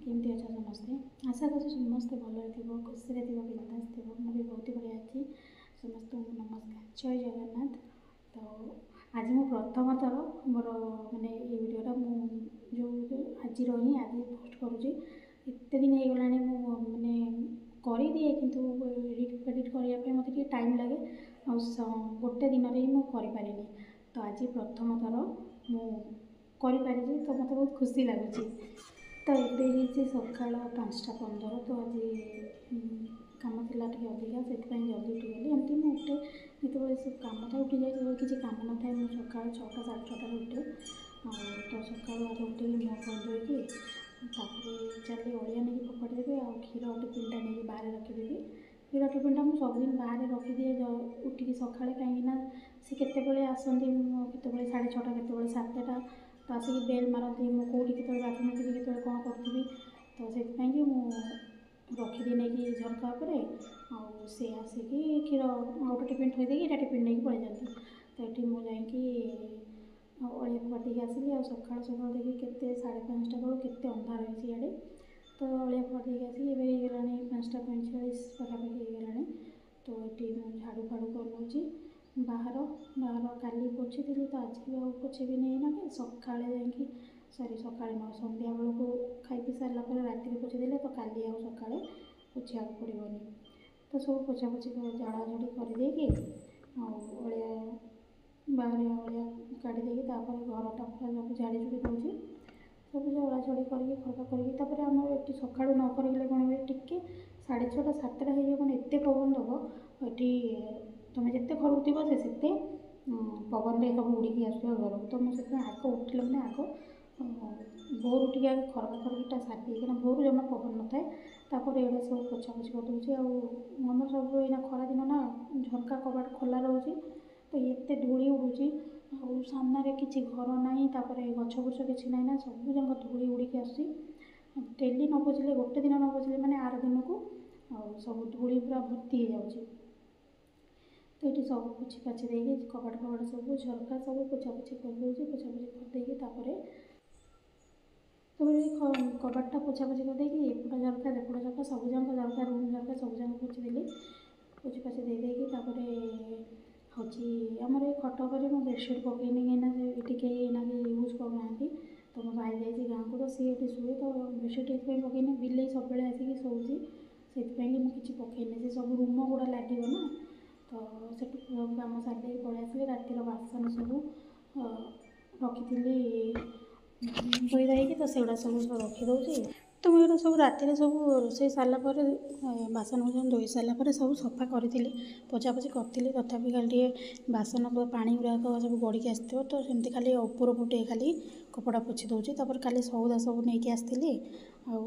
केमती अच्छा समस्ते आशा कर समस्ते भल खुशी बिंदास थी मुझे बहुत बढ़िया अच्छी समस्त नमस्कार जय जगन्नाथ। तो आज मु प्रथम थर मोर मानने ये वीडियोटा जो आज ही आज पोस्ट करुँची एत दिन हो गला मानने कर दिए कि एडिट करने मत टाइम लगे गोटे दिन ही मुझे तो आज प्रथम थर मुझे तो मत बहुत खुशी लगुच। तो ये सका 5:15 तो आज कम थी अधिका से जल्दी उठीगली एमती मुझे उठे जो कम था उठी जाए किसी कम न था मुझे सका 6टा 6:30 उठे तो सका आज उठे मुँह फुआ धोईकी चली अलिया नहीं फोपाड़देवी आ क्षीर टिफिनटा नहीं बाहर रखीदेवी क्षीर टिफिनटा मुझे सबुदिन बाहर रखीदिए उठिकी सका कहीं सी केत आसती केत 6:30 केत 7टा तो आसिक बेल मारती मुझे कौटी के बाथरूम थी के कौन करी तो से रखीदी नहीं झरका उपर सी आसिक क्षीर गोटे टिफिन थोड़ी यहाँ टिफिन नहीं पड़े जाती तो ये मुझे अलिया फोपाड़ी आसली आ सका सका देखिए के 5:30 बेलू के अंधार रही इे तो अलिया फोपाड़ी आसिक एगला 5:45 पाखापाखि होगला तो ये झाड़ू फाड़ू कर बाहर काली पोछी थी तो आज भी आउ पोछेबी नहीं ना सका सॉरी सका न संध्या बेलू खाई पी सारा राति पोछी देले तो काली आउ सका पोछा पड़ोनी तो सब पोछा पोछी झाड़ा झाड़ी करदे अलिया बाहर अलिया काढ़ी घर टापरा सब झाड़ी झुड़ी दूसरी सब झड़ा झड़ी करके खरका करके आम ये सका न करें कौन हुए टी 6:30 7टा हो एत पवन दब ये तुम्हें जिते खरुव से पवन में सब उड़ी आस घर तो मुझे आग उठिल मैंने आग भोर उठिक आगे खरका खरकीटा सारी कहीं भोर जमा पवन न थाए एड़ा सब पोछा पोछी करदे आम सब यहाँ खरा दिन ना झरका कबाट खोला रोचे तो ये धूली उड़ूची सामने किसी घर ना गछ बुछ किसी ना ना सब जंग धूली उड़ीकी आस डेली न पोछिले गोटे दिन न पोछिले मैंने आर दिन को सब धूली पूरा भर्ती हो जाऊँगी तो ये सब पोछी पाछी देगी कबाट कबाट सब झरका सब पोछा पोछी करदे पोछा पोछी करदे तो कबाटा पोछा पोछी करदे एपट झरका सेपट झरका सब जंग झरका रूम झरका सब जंग पोछीदेली पोछी पाछी देदेकी हूँ आमर ये खटक मुझे बेडसीट पकईनी कहीं ना यूज करना तो मो भाई जाइए गाँव को तो सी ये शुए तो बेडसीट ये पकईनी बिल्ली सब आसिक शोची से मुझे पकईनी से सब रूम गुड़ा लगे ना तो से कम सारे पलि आसली रातिर बासन सब रखी धोई धाई तो सेगुड़ा सब रखीदे तो मुझे सब राति सब रोसे सारापर बासन बासन धोई सारापर सब सफा करी पोछापोछी करी तथापि खाली बासन पानी गुराक सब गड़िकी आसो तो सेमती खाली ऊपर पुटे खाली कपड़ा पोछी दूसरी खाली सौदा सब नहीं आसती आ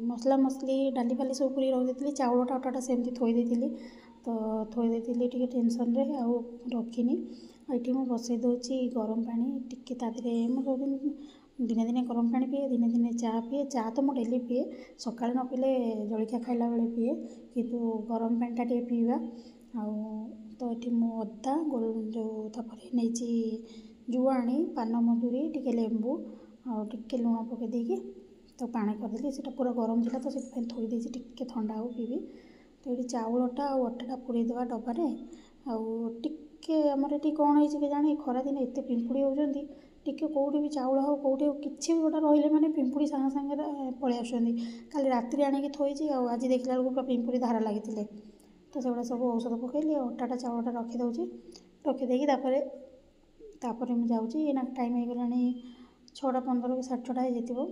मसला मसली डाली फाली सब पूरी रखी चाउलटा अटाटा सेमती थोड़ी तो थोड़ी टे टेंशन रे आउ रखिनी ये मुझे बसई दूसरी गरम पानी टिके तादे मुझे दिने दिने गरम पानी पिए दिने दिने चा तो मुझे डेली पिए सका न पीले जलिया खाइला बेले पिए किंतु गरम पानीटा टे पीवा तो ये अदा जो नहीं जुआणी पान मधुरी टे लेंबू टे लुण पकईदेकी तो पानी करदेली से पूरा गरम था तो से थोड़ी टे ठंडा हो पीबी तो ये चाउलटा और अटाटा पूरेदेवा डबारे टे आमर ये कौन हो जाने खरा दिन एत पिंपुड़ी होती टिके कौटी भी चाउल हो कौटी किसी भी गोटा रही मैंने पिंपुड़ी सांगे सांगे पलि आसुँच काली राति आणिकी थोड़ी आज देखला बेलू पूरा पिंपुड़ी धारा लगी तो सेगुड़ा सब औषध पकईली अटाटा चाउलटा रखीदे रखीदेकी मुझे जाऊँगी ना टाइम हो गला 6:15 कि 6:30 हो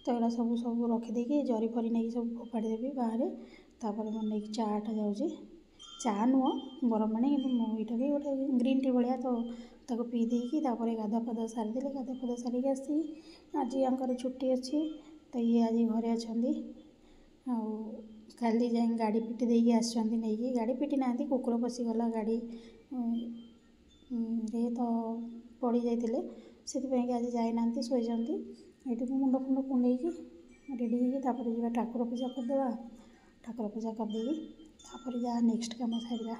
तो यहाँ सब सब रखीदेकी जरी फरी नहीं सब फोपाड़ी देवी बाहर तापर मैं चाटा जाऊँगी चा नुह गरम पानी यहाँ भी गोटे ग्रीन टी भाया तो पी देकी गाधा फाधा सारीदे गाधा फाधा सारिक आसी आज यहाँ छुट्टी अच्छी तो ये आज घरे अच्छा खाली जाए गाड़ी पिटी देकी आसछंती नहीं गाड़ी पिटी ना कुकुर पशिगला गाड़ी रे तो पड़ जाते से आज जाना शोचती ये मुंड फुंड कुंडे रेडी होगी ठाकुर पूजा करदे ठाकुर पूजा करदेकी जहाँ नेक्स्ट कम सारा।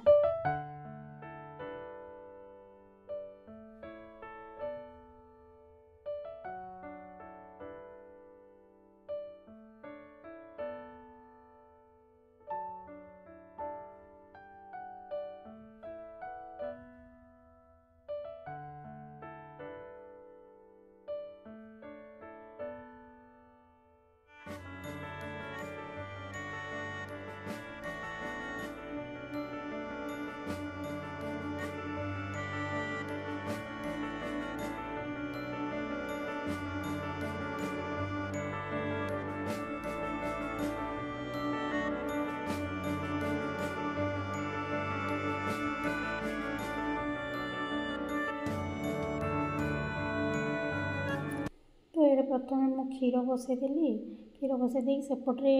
प्रथम मु क्षीर बसैदेली क्षीर बसै देकी सेपटे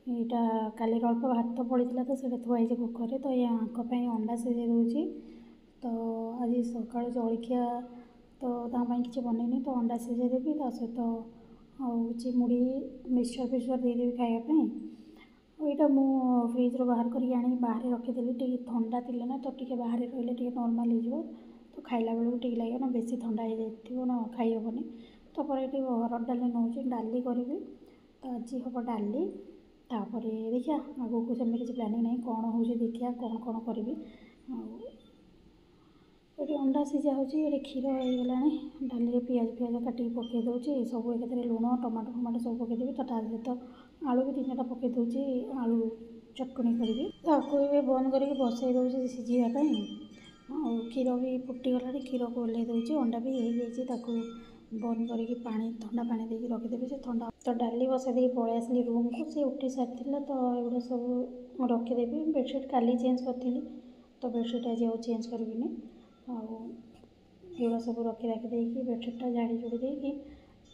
यहाँ काली अल्प भात पड़ा तो से थुआई कुकर तो यहाँ अंडा सिझे दूसरी। तो आज सका जलखिया तो कि बनईनी तो अंडा सिझे देवी ता सहित हूँ मुढ़ी मिक्सचर फिक्सचर देदेवी खायापी। यहाँ मु फ्रिज्रु बाहर कर बाहर रखीदेली टी ठंडा थी ना तो टी बाहर रही टे नर्माल हो तो खाइला बेलू टी लगे ना बेसी ठंडा हो जाए ना खाईहबनी। तो ये हरड़ डाली नौ डाली करी तो आज हम डाली तापर देखिए आगू को सेमती किसी प्लानिंग नहीं कौन हो देखिए कौन कौन करी। ये अंडा सिझा हो क्षीर हो गला डाली पियाज फियाज काटिक पकई दूसरी सब एक लुण टमाटो फमाटो सब पकईदेवी तो सहित आलू भी 3-4टा पकई दूसरी आलू चटणी करी भी बंद करके बसई दूसरी सिझापी। क्षीर भी फुटीगला क्षीर को ओल्लै दूसरी अंडा भी हो बंद करके पानी ठंडा पानी देके रखीदेवी से ठंडा। तो डाली बसई दे पलि आसली रूम को सी उठी सारी तो एगुड़ा सब रखीदेवी बेडसीट काली चेंज करी तो बेडसीट आज चेंज करी आगुड़ा सब रखी राखी देकी बेडसीटा झाड़ी जोड़ी देकी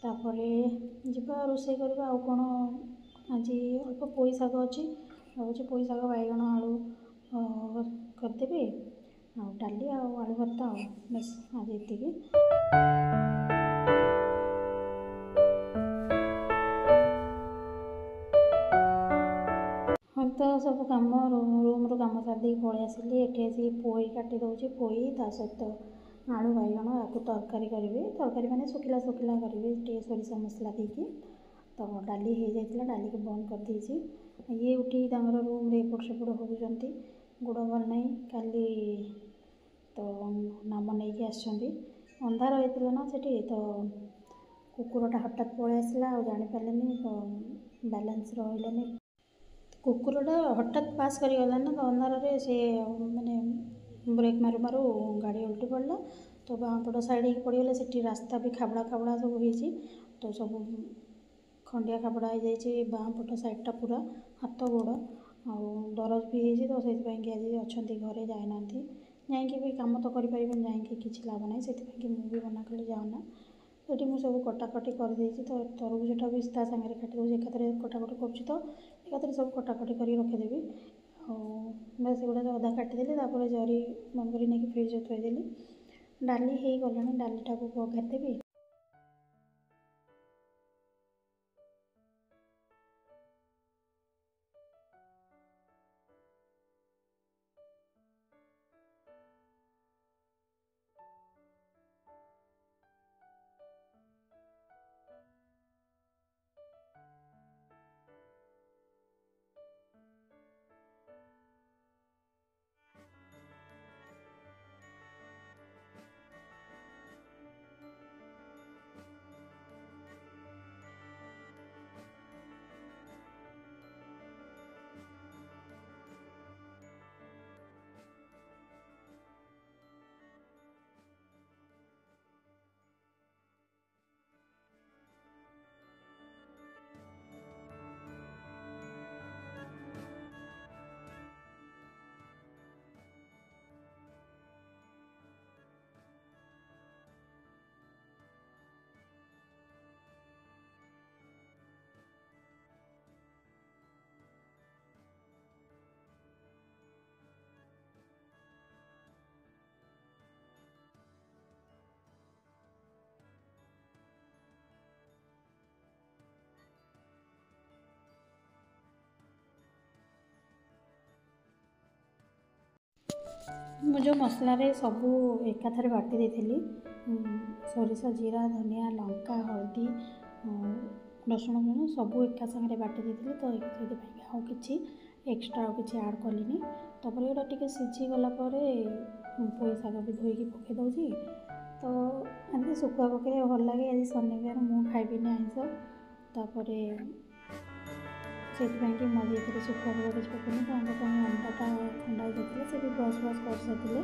जा रोषे करवा आउ कौन आज अल्प पोई शाग अच्छी भावुँ पोई शाग बैगण आलू करदेवी आ डाली आलू भर्ता बस आज ये। हाँ तो सब कम रूम रू कम सारी पलि आसिली ये आसी पोई काटी दूसरी पोई ता सहित आलू बैगण आपको तरकारी करी तरकारी मैंने सुखिला सुखिला करी सोरिष मसला देकी। तो डाली हो जाता डाली को बंद कर देती ये उठी रूम रे एपट सेपट होती गोड़ भल नहीं काली तो नाम नहीं आसछंती अंधार होता ना सेठी तो कुकुरटा हठात पलि आसला जापारे तो बैलेंस रही कुकुरटा हठात पास करीगला ना तो अंधारे से माने ब्रेक मारू मारू गाड़ी उल्टी पड़ा तो बाँपट साइड पड़गला से रास्ता भी खाबड़ा खाबड़ा सब हो तो सब खंडिया खाबड़ा हो जाए बाँपट साइडटा पूरा हाथ गोड़ आ दरज भी होती तो से आज अच्छा घरे जाना जाकि भी कम तो करें जाकि किसी लाभ ना से मुझे मना कली जाऊना ये मुझे सब कटाकटी करदे तो तरबुजटा भी ता सागर काटी दूसरी एक कटाकटी कर तो एक सब कटाकटी कर रखीदेवी बस गुड़ा अधा काटिदेली जरी बंद कर नहीं फ्रिज थोदेली डाली हो गला डालीटा को बघारदेवी। मुझे मसला सबू एकाथरे बाटी देती सोरिष जीरा धनिया लंका हल्दी रसुण गुण सबू एका सागर बाटी देती तो ये आउ कि एक्सट्रा आउ कि आड कलिनी तापर ये टे सीझीगला पोई शाग भी धोईकी पकई दूसरी तो एमती शुखुआ पकड़े भल लगे आज शनिवार मुझे खाइबी आइंस तापर से मुझे ये शुखुआ पकड़ किसी पकड़नी तो अंडाटा ठंडा हो जाता से भी ब्रश ब्रश कर सारे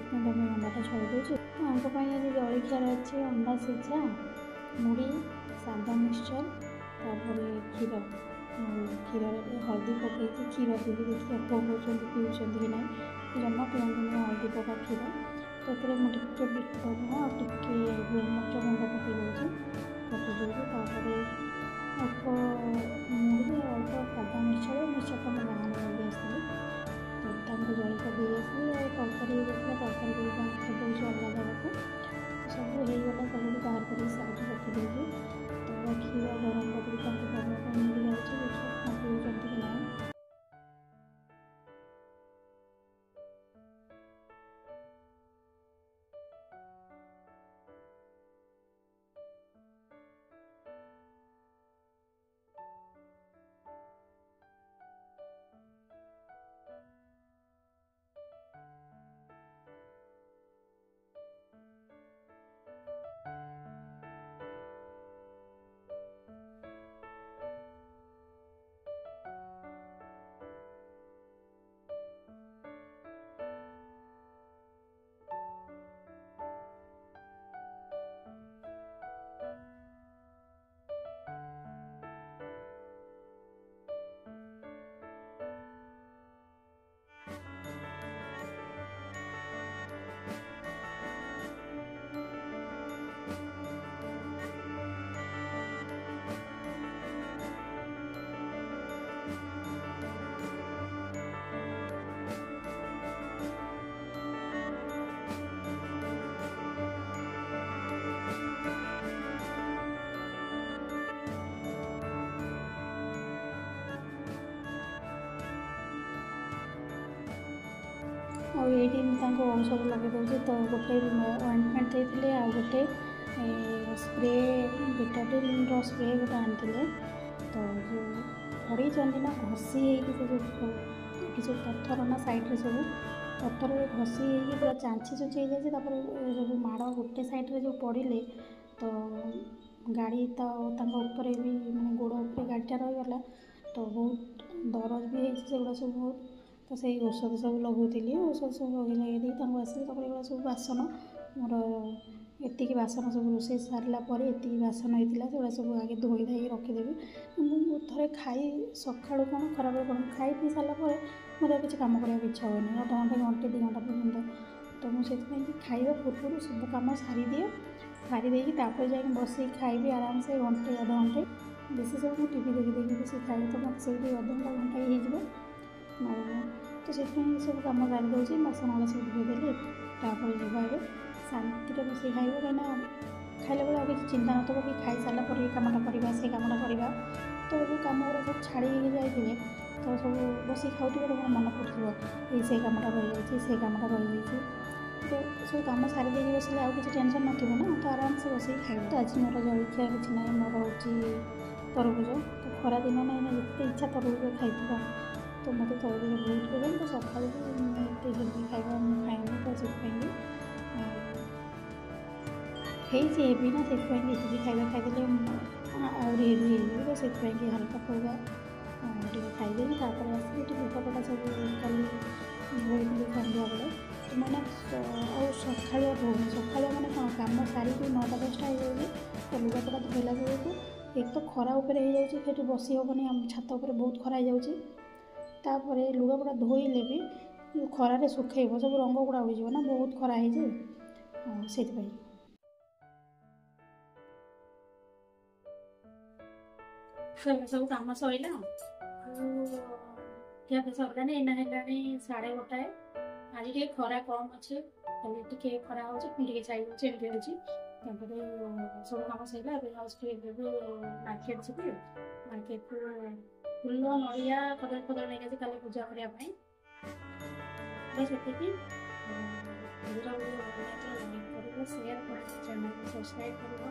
तो अंडाटा छड़ी दूसरी तो आज जलखियार अच्छे अंडा सिझा मुढ़ी सादा मिक्सचर तापर क्षीर क्षीर हल्दी पकई क्षीर देवी देखिए पकाऊँ पीऊँ कि ना जमा पिंटू हल्दी पका क्षीर तो ये मुझे बिट लुण टे गोलमरिच गुंड पकई दूसरी ଗରମ କରିକି ତାଙ୍କୁ ଦେବା ପାଇଁ ମିଳିଯାଉଛି। ଦେଖିବା ପିଉଛନ୍ତି କି ନାହିଁ। ଆଉ ଏଇଠି ମୁଁ ତାଙ୍କୁ ଔଷଧ ଲଗାଇ ଦେଉଛି। ତ ଗୋଟେ ଅଏଣ୍ଟମେଣ୍ଟ ଦେଇଥିଲେ, ଆଉ ଗୋଟେ ସ୍ପ୍ରେ ଭିଟାମିନ୍ର ସ୍ପ୍ରେ ଗୋଟେ ଆଣିଥିଲେ। ତ ଯେଉଁ ପଡ଼ିଛନ୍ତି ନା ଘଷି ହେଇକି ସେ ଯେଉଁ ଏଠି ଯେଉଁ ପଥର ନା ସାଇଡ଼୍ରେ ସବୁ ପଥରରେ ଘଷି ହେଇକି ପୁରା ଚାଞ୍ଚି ଚୁଞ୍ଚି ହେଇଯାଇଛି। ତାପରେ ସବୁ ମାଡ଼ ଗୋଟେ ସାଇଡ଼୍ରେ ଯେଉଁ ପଡ଼ିଲେ, ତ ଗାଡ଼ି ତ ତାଙ୍କ ଉପରେ ବି ମାନେ ଗୋଡ଼ ଉପରେ ଗାଡ଼ିଟା ରହିଗଲା। ତ ବହୁତ ଦରଜ ବି ହେଇଛି ସେଗୁଡ଼ା ସବୁ ବହୁତ। ତ ସେଇ ଔଷଧ ସବୁ ଲଗାଉଥିଲି। ଔଷଧ ସବୁ ଲଗାଇ ଦେଇ ତାଙ୍କୁ ଆସିଲି। ତାପରେ ଏଗୁଡ଼ା ସବୁ ବାସନ ମୋର ଏତିକି ବାସନ ସବୁ ରୋଷେଇ ସାରିଲା ପରେ ଏତିକି ବାସନ ହେଇଥିଲା, ସେଗୁଡ଼ା ସବୁ ଆଗେ ଧୋଇ ଧାଇକି ରଖିଦେବି। ମୁଁ ଥରେ ସକାଳୁ କ'ଣ ଖରାବେଳେ କ'ଣ ଖାଇ ପିଇ ସାରିଲା ପରେ ମୋତେ ଆଉ କିଛି କାମ କରିବାକୁ ଇଚ୍ଛା ହୁଏନି, ଅଧଘଣ୍ଟେ ଘଣ୍ଟେ 2 ଘଣ୍ଟା ପର୍ଯ୍ୟନ୍ତ। ତ ମୁଁ ସେଥିପାଇଁ କି ଖାଇବା ପୂର୍ବରୁ ସବୁ କାମ ସାରିଦିଏ। ସାରି ଦେଇକି ତାପରେ ଯାଇକି ବସିକି ଖାଇବି ଆରାମସେ ଘଣ୍ଟେ ଅଧଘଣ୍ଟେ। ବେଶୀ ସମୟ ମୁଁ ଟିଭି ଦେଖି ବସିକି ଖାଇବି, ତ ମୋତେ ସେଇଠି ଅଧଘଣ୍ଟା ଘଣ୍ଟାଏ ହେଇଯିବ। ତ ସେଥିପାଇଁ ସବୁ କାମ ସାରି ଦେଉଛି। ବାସନ ଗୁଡ଼ା ସବୁ ଧୋଇଦେଲି। ତାପରେ ଯିବା ଏବେ ଶାନ୍ତିରେ ବସିକି ଖାଇବ, କାହିଁକିନା ଖାଇଲା ବେଳେ ଆଉ କିଛି ଚିନ୍ତା ନଥିବ କି ଖାଇସାରିଲା ପରେ ଏ କାମଟା କରିବା ସେ କାମଟା କରିବା। ତ ଯେଉଁ କାମ ଗୁଡ଼ା ସବୁ ଛାଡ଼ି ହେଇକି ଯାଇଥିବେ, ତ ସବୁ ବସିକି ଖାଉଥିବ, ତମର ମନେ ପଡ଼ୁଥିବ ଏଇ ସେଇ କାମଟା ରହିଯାଇଛି, ସେଇ କାମଟା ରହିଯାଇଛି। ତ ସବୁ କାମ ସାରି ଦେଇକି ବସିଲେ ଆଉ କିଛି ଟେନସନ୍ ନଥିବ ନା, ତ ଆରାମସେ ବସିକି ଖାଇବ। ତ ଆଜି ମୋର ଜଳଖିଆ କିଛି ନାହିଁ, ମୋର ହେଉଛି ତରଭୁଜ। ତ ଖରା ଦିନ ନାହିଁ ନା, ଯେତେ ଇଚ୍ଛା ତରଭୁଜ ଖାଇଥିବା। ତ ମୋତେ ତରଭୁଜ ବହୁତ ପସନ୍ଦ। ତ ସକାଳୁ ବି ଏତେ ହେଲ୍ଦି ଖାଇବା ମୁଁ ଖାଇନି, ତ ସେଥିପାଇଁ ହେଇଛି ହେବି ନା, ସେଥିପାଇଁ ଏତିକି ଖାଇବା ଖାଇଦେଲେ ଆହୁରି ହେଭି ହେଇଯିବ। ତ ସେଥିପାଇଁ କି ହାଲକା ଫୁଲକା ଟିକେ ଖାଇଦେବି। ତାପରେ ଆସିକି ଟିକେ ଲୁଗାପଟା ସବୁ କାଲି ଧୋଇଥିଲି ସନ୍ଧ୍ୟାବେଳେ। ମାନେ ଆଉ ସକାଳୁଆ ଧୋଉନି। ସକାଳୁଆ ମାନେ କ'ଣ କାମ ସାରିକି 9ଟା 10ଟା ହେଇଯାଉଛି। ତ ଲୁଗାପଟା ଧୋଇଲା ବେଳକୁ ଏକ ତ ଖରା ଉପରେ ହେଇଯାଉଛି, ସେଠି ବସି ହେବନି, ଆମ ଛାତ ଉପରେ ବହୁତ ଖରା ହେଇଯାଉଛି। ତାପରେ ଲୁଗାପଟା ଧୋଇଲେ ବି ଖରାରେ ଶୁଖେଇବ, ସବୁ ରଙ୍ଗ ଗୁଡ଼ା ଉଡ଼ିଯିବ ନା, ବହୁତ ଖରା ହେଇଛି। ସେଥିପାଇଁ ସବୁ କାମ ସରିଲା। ଆଉ ଖିଆପିଆ ସରିଲାଣି। ଏଇନା ହେଲାଣି 1:30। ଆଜି ଟିକେ ଖରା କମ୍ ଅଛି, ଖାଲି ଟିକେ ଖରା ହେଉଛି, ପୁଣି ଟିକେ ଛାଇ ହେଉଛି, ଏମିତି ହେଉଛି। ତାପରେ ସବୁ କାମ ସରିଲା। ଏବେ ଏବେ ମାର୍କେଟ ଯିବି। ମାର୍କେଟରୁ ଫୁଲ, ନଡ଼ିଆ, କଦଳୀ ନେଇକି ଆସି କାଲି ପୂଜା କରିବା ପାଇଁ। ସେତିକି। ଭିଡ଼ିଓ ଭଲ ଲାଗିଲେ ଲାଇକ୍ କରିବ, ସେୟାର କରିବ, ଚ୍ୟାନେଲକୁ ସବସ୍କ୍ରାଇବ୍ କରିବ।